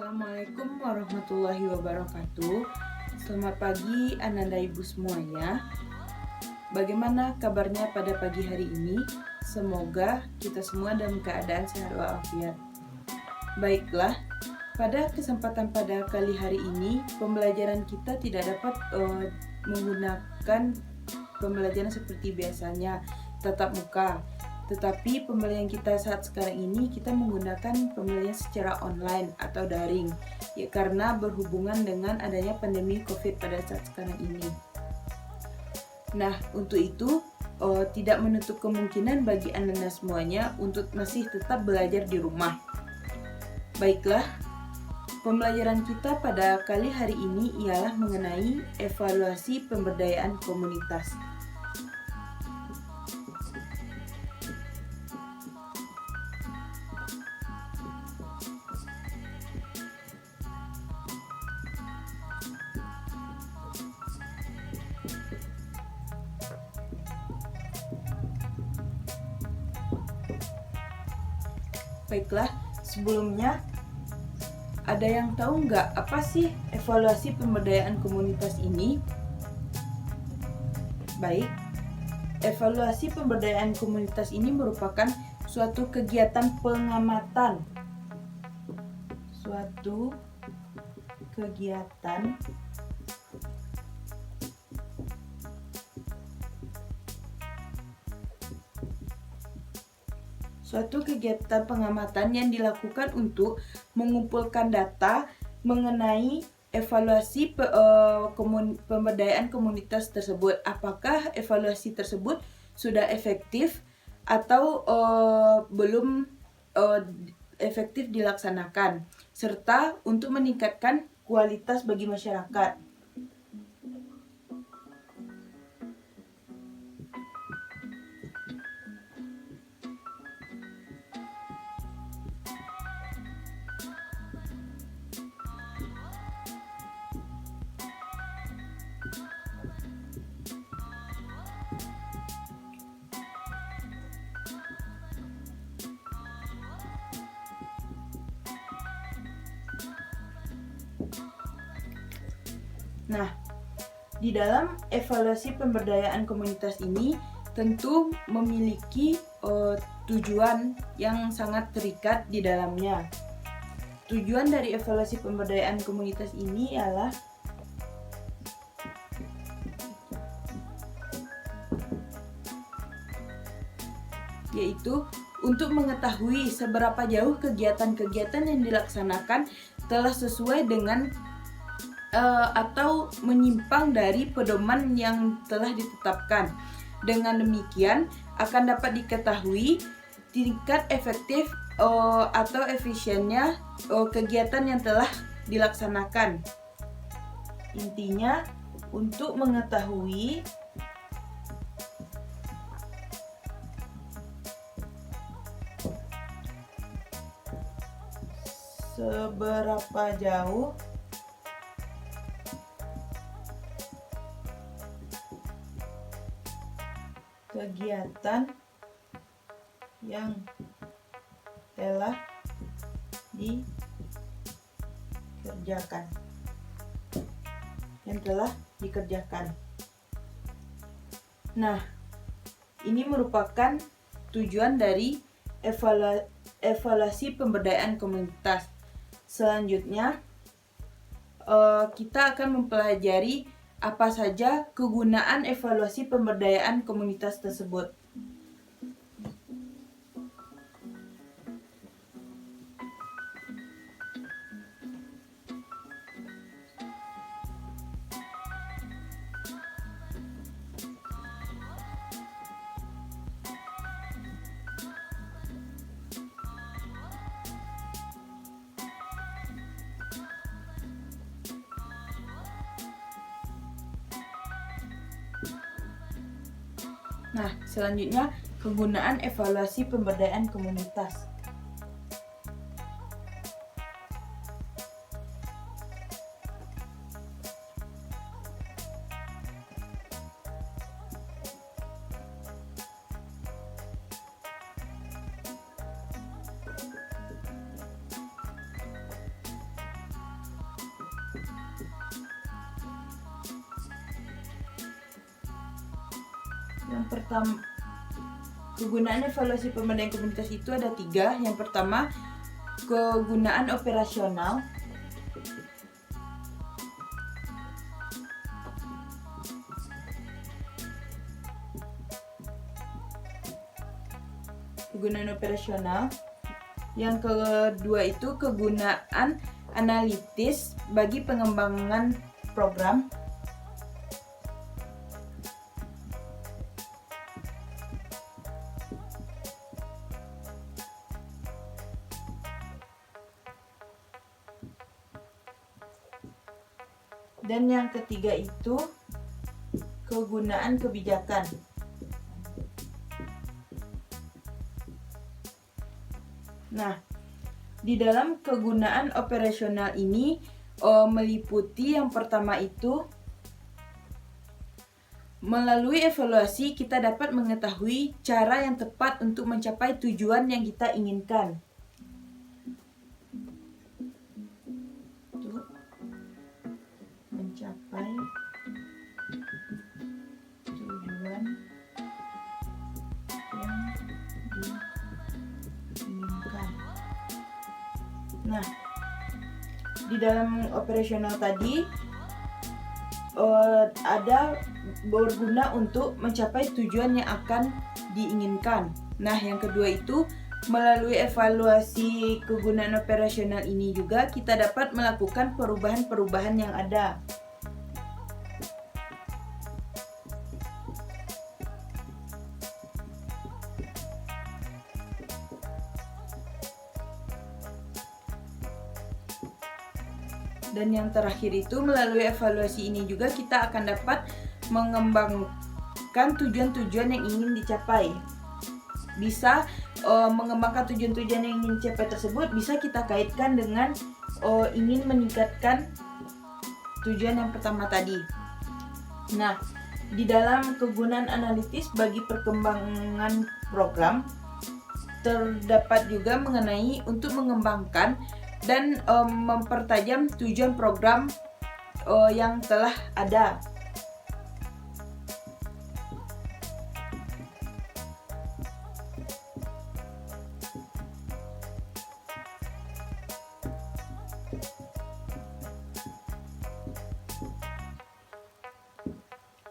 Assalamualaikum warahmatullahi wabarakatuh. Selamat pagi Ananda Ibu semuanya. Bagaimana kabarnya pada pagi hari ini? Semoga kita semua dalam keadaan sehat walafiat. Baiklah, pada kesempatan pada kali hari ini pembelajaran kita tidak dapat menggunakan pembelajaran seperti biasanya tatap muka. Tetapi pembelajaran kita saat sekarang ini kita menggunakan pembelajaran secara online atau daring, ya, karena berhubungan dengan adanya pandemi COVID pada saat sekarang ini. Nah, untuk itu tidak menutup kemungkinan bagi Anda semuanya untuk masih tetap belajar di rumah. Baiklah, pembelajaran kita pada kali hari ini ialah mengenai evaluasi pemberdayaan komunitas. Baiklah, sebelumnya ada yang tahu nggak apa sih evaluasi pemberdayaan komunitas ini? Baik, evaluasi pemberdayaan komunitas ini merupakan suatu kegiatan pengamatan. Suatu kegiatan pengamatan yang dilakukan untuk mengumpulkan data mengenai evaluasi pemberdayaan komunitas tersebut. Apakah evaluasi tersebut sudah efektif atau belum efektif dilaksanakan, serta untuk meningkatkan kualitas bagi masyarakat. Nah, di dalam evaluasi pemberdayaan komunitas ini tentu memiliki tujuan yang sangat terikat di dalamnya. Tujuan dari evaluasi pemberdayaan komunitas ini ialah yaitu untuk mengetahui seberapa jauh kegiatan-kegiatan yang dilaksanakan telah sesuai dengan atau menyimpang dari pedoman yang telah ditetapkan. Dengan demikian akan dapat diketahui tingkat efektif atau efisiennya kegiatan yang telah dilaksanakan. Intinya untuk mengetahui seberapa jauh kegiatan yang telah dikerjakan. Nah, ini merupakan tujuan dari evaluasi pemberdayaan komunitas. Selanjutnya, kita akan mempelajari apa saja kegunaan evaluasi pemberdayaan komunitas tersebut. Nah, selanjutnya kegunaan evaluasi pemberdayaan komunitas. Yang pertama, kegunaan evaluasi pemberdayaan komunitas itu ada 3. Yang pertama, kegunaan operasional. Kegunaan operasional. Yang kedua itu kegunaan analitis bagi pengembangan program. Dan yang ketiga itu kegunaan kebijakan. Nah, di dalam kegunaan operasional ini meliputi yang pertama itu melalui evaluasi kita dapat mengetahui cara yang tepat untuk mencapai tujuan yang kita inginkan. Untuk mencapai tujuan yang diinginkan. Nah, di dalam operasional tadi ada berguna untuk mencapai tujuan yang akan diinginkan. Nah, yang kedua itu melalui evaluasi kegunaan operasional ini juga kita dapat melakukan perubahan-perubahan yang ada. Dan yang terakhir itu melalui evaluasi ini juga kita akan dapat mengembangkan tujuan-tujuan yang ingin dicapai. Bisa mengembangkan tujuan-tujuan yang ingin dicapai tersebut bisa kita kaitkan dengan ingin meningkatkan tujuan yang pertama tadi. Nah, di dalam kegunaan analitis bagi perkembangan program terdapat juga mengenai untuk mengembangkan dan mempertajam tujuan program yang telah ada.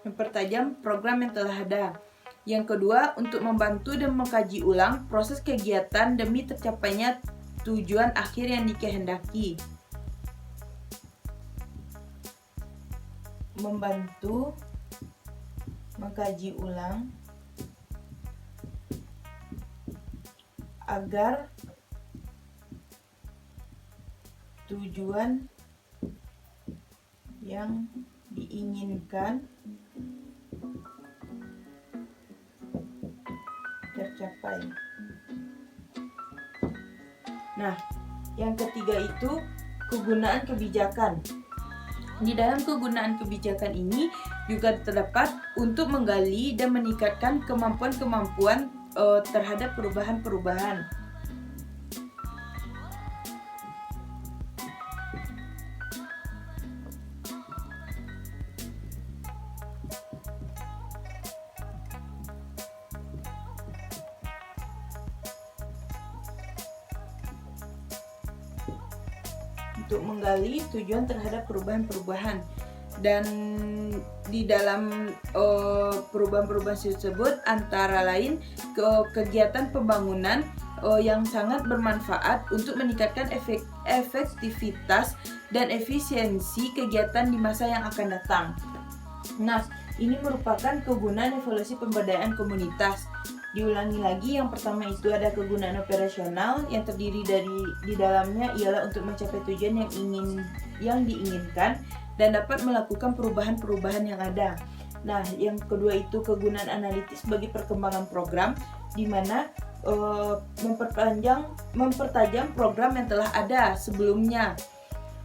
Mempertajam program yang telah ada. Yang kedua, untuk membantu dan mengkaji ulang proses kegiatan demi tercapainya tujuan akhir yang dikehendaki. Membantu mengkaji ulang agar tujuan yang diinginkan tercapai. Nah, yang ketiga itu kegunaan kebijakan. Di dalam kegunaan kebijakan ini juga terdapat untuk menggali dan meningkatkan kemampuan-kemampuan terhadap perubahan-perubahan. Untuk menggali tujuan terhadap perubahan-perubahan, dan di dalam perubahan-perubahan tersebut antara lain kegiatan pembangunan yang sangat bermanfaat untuk meningkatkan efektivitas dan efisiensi kegiatan di masa yang akan datang. Nah, ini merupakan kegunaan evaluasi pemberdayaan komunitas. Diulangi lagi, yang pertama itu ada kegunaan operasional yang terdiri dari di dalamnya ialah untuk mencapai tujuan yang diinginkan dan dapat melakukan perubahan-perubahan yang ada. Nah, yang kedua itu kegunaan analitis bagi perkembangan program, di mana mempertajam program yang telah ada sebelumnya.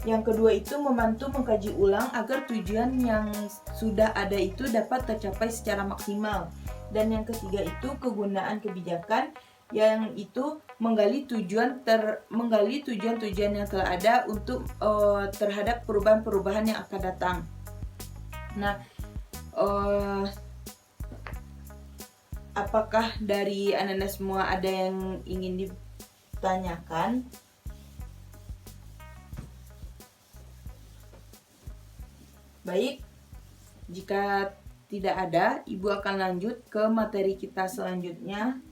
Yang kedua itu membantu mengkaji ulang agar tujuan yang sudah ada itu dapat tercapai secara maksimal. Dan yang ketiga itu kegunaan kebijakan, yang itu menggali tujuan-tujuan yang telah ada untuk terhadap perubahan-perubahan yang akan datang. Nah, apakah dari Anda semua ada yang ingin ditanyakan? Baik, jika tidak ada, Ibu akan lanjut ke materi kita selanjutnya.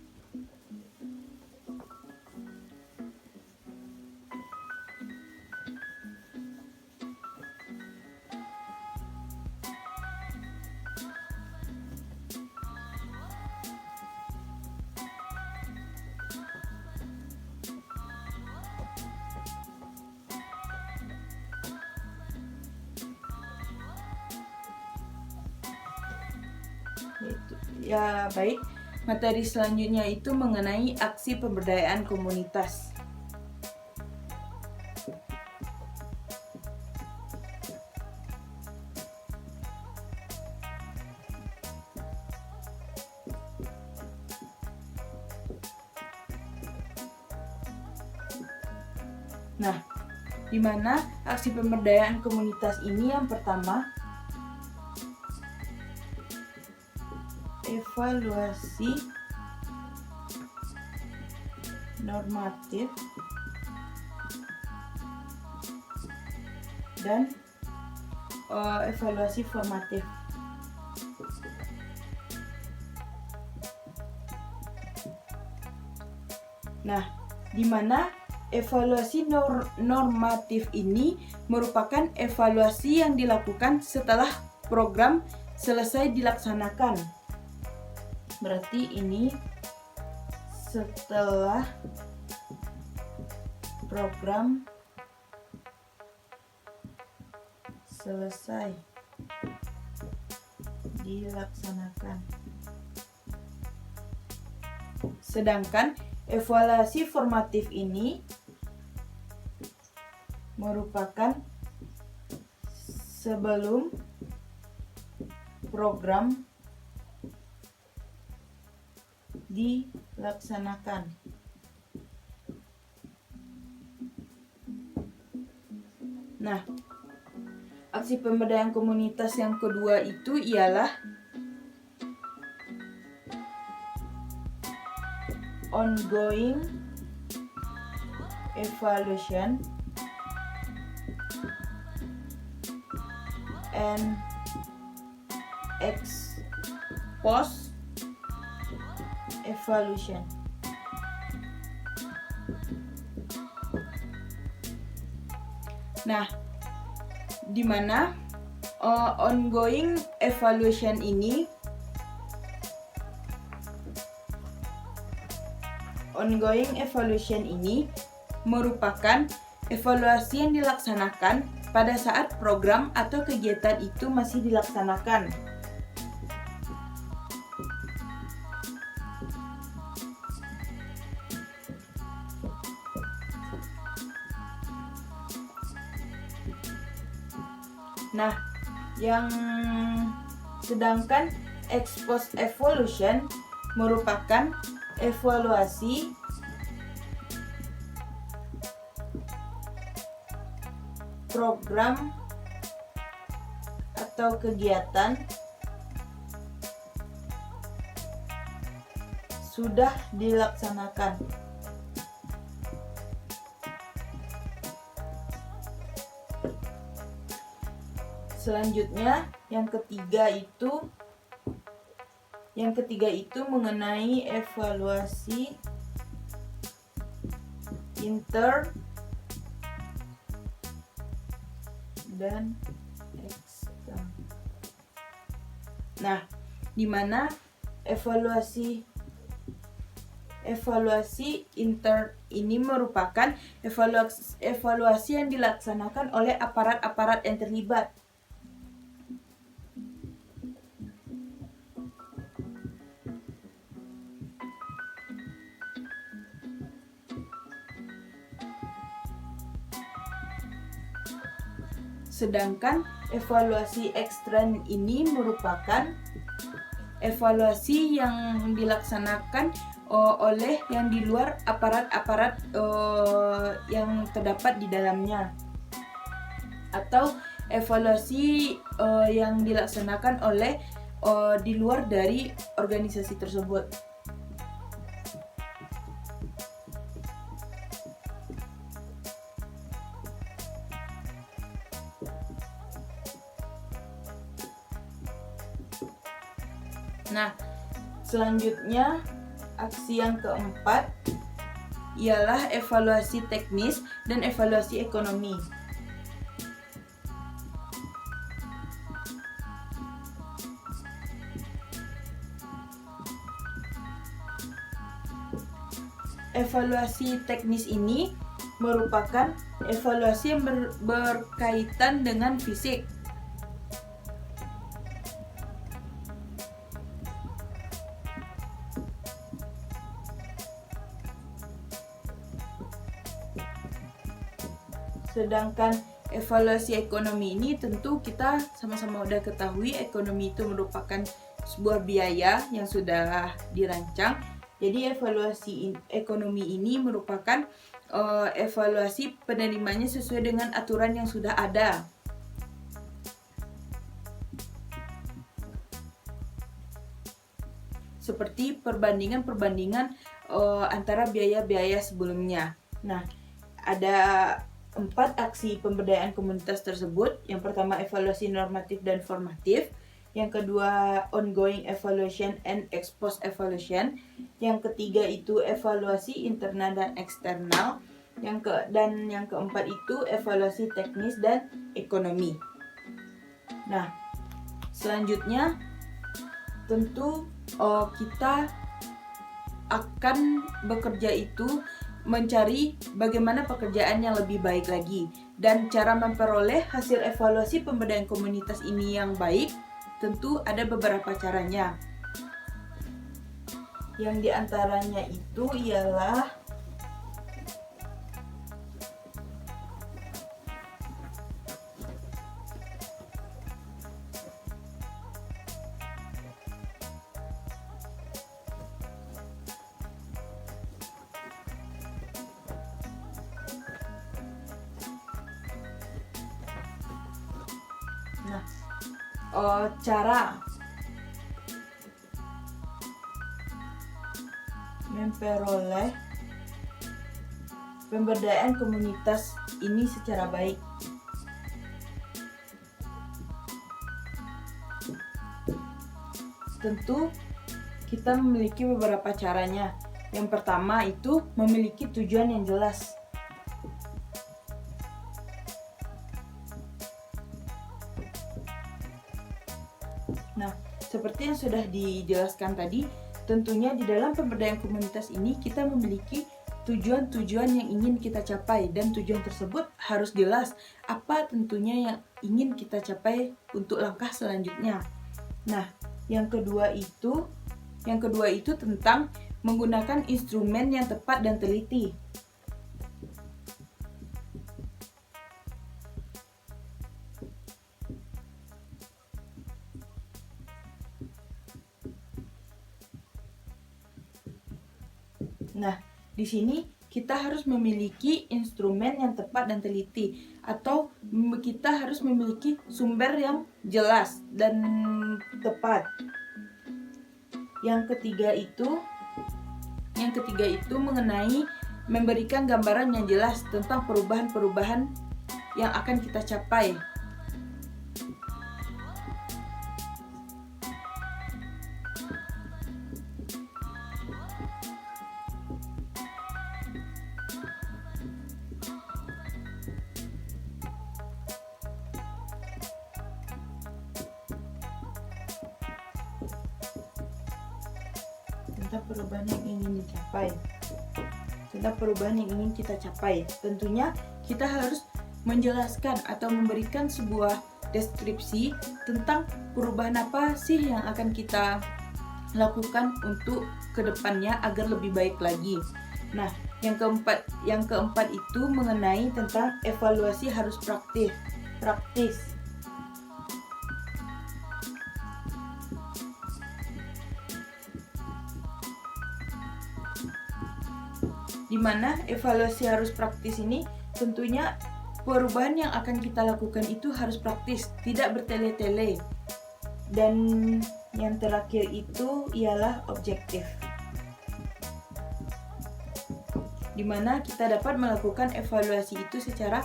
Baik. Materi selanjutnya itu mengenai aksi pemberdayaan komunitas. Nah, di mana aksi pemberdayaan komunitas ini yang pertama, evaluasi normatif dan evaluasi formatif. Nah, di mana evaluasi normatif ini merupakan evaluasi yang dilakukan setelah program selesai dilaksanakan. Berarti ini setelah program selesai dilaksanakan. Sedangkan evaluasi formatif ini merupakan sebelum program dilaksanakan. Nah, aksi pemberdayaan komunitas yang kedua itu ialah ongoing evaluation and ex post evaluation. Nah, di mana ongoing evaluation ini merupakan evaluasi yang dilaksanakan pada saat program atau kegiatan itu masih dilaksanakan. Nah, yang sedangkan ex post evaluation merupakan evaluasi program atau kegiatan sudah dilaksanakan. Selanjutnya, yang ketiga itu mengenai evaluasi inter dan ekstern. Nah, di mana evaluasi inter ini merupakan evaluasi yang dilaksanakan oleh aparat-aparat yang terlibat. Sedangkan evaluasi ekstern ini merupakan evaluasi yang dilaksanakan oleh yang di luar aparat-aparat yang terdapat di dalamnya, atau evaluasi yang dilaksanakan oleh di luar dari organisasi tersebut. Nah, selanjutnya aksi yang keempat ialah evaluasi teknis dan evaluasi ekonomi. Evaluasi teknis ini merupakan evaluasi yang berkaitan dengan fisik. Sedangkan evaluasi ekonomi ini tentu kita sama-sama udah ketahui, ekonomi itu merupakan sebuah biaya yang sudah dirancang. Jadi evaluasi ekonomi ini merupakan evaluasi penerimanya sesuai dengan aturan yang sudah ada. Seperti perbandingan antara biaya-biaya sebelumnya. Nah, ada 4 aksi pemberdayaan komunitas tersebut. Yang pertama evaluasi normatif dan formatif, yang kedua ongoing evaluation and ex post evaluation, yang ketiga itu evaluasi internal dan eksternal, yang keempat itu evaluasi teknis dan ekonomi. Nah, selanjutnya tentu kita akan bekerja itu mencari bagaimana pekerjaan yang lebih baik lagi, dan cara memperoleh hasil evaluasi pemberdayaan komunitas ini yang baik tentu ada beberapa caranya. Yang diantaranya itu ialah cara memperoleh pemberdayaan komunitas ini secara baik. Tentu kita memiliki beberapa caranya. Yang pertama itu memiliki tujuan yang jelas. Nah, seperti yang sudah dijelaskan tadi, tentunya di dalam pemberdayaan komunitas ini kita memiliki tujuan-tujuan yang ingin kita capai, dan tujuan tersebut harus jelas apa tentunya yang ingin kita capai untuk langkah selanjutnya. Nah, yang kedua itu tentang menggunakan instrumen yang tepat dan teliti. Nah, di sini kita harus memiliki instrumen yang tepat dan teliti, atau kita harus memiliki sumber yang jelas dan tepat. Yang ketiga itu mengenai memberikan gambaran yang jelas tentang perubahan-perubahan yang akan kita capai. Tentang perubahan yang ingin kita capai. Tentunya kita harus menjelaskan atau memberikan sebuah deskripsi tentang perubahan apa sih yang akan kita lakukan untuk kedepannya agar lebih baik lagi. Nah, yang keempat itu mengenai tentang evaluasi harus praktis. Di mana evaluasi harus praktis ini tentunya perubahan yang akan kita lakukan itu harus praktis, tidak bertele-tele. Dan Yang terakhir itu ialah objektif, di mana kita dapat melakukan evaluasi itu secara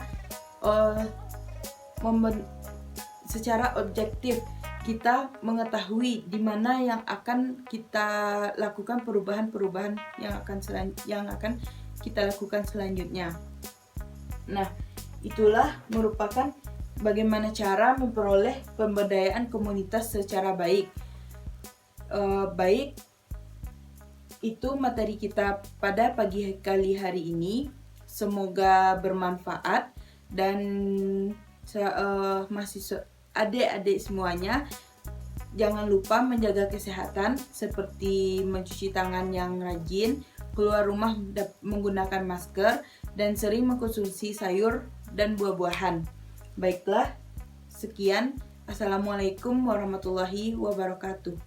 objektif. Kita mengetahui di mana yang akan kita lakukan perubahan-perubahan yang akan kita lakukan selanjutnya. Nah, itulah merupakan bagaimana cara memperoleh pemberdayaan komunitas secara baik. Itu materi kita pada pagi kali hari ini. Semoga bermanfaat dan mahasiswa adik-adik semuanya, jangan lupa menjaga kesehatan seperti mencuci tangan yang rajin, keluar rumah menggunakan masker, dan sering mengkonsumsi sayur dan buah-buahan. Baiklah, sekian. Assalamualaikum warahmatullahi wabarakatuh.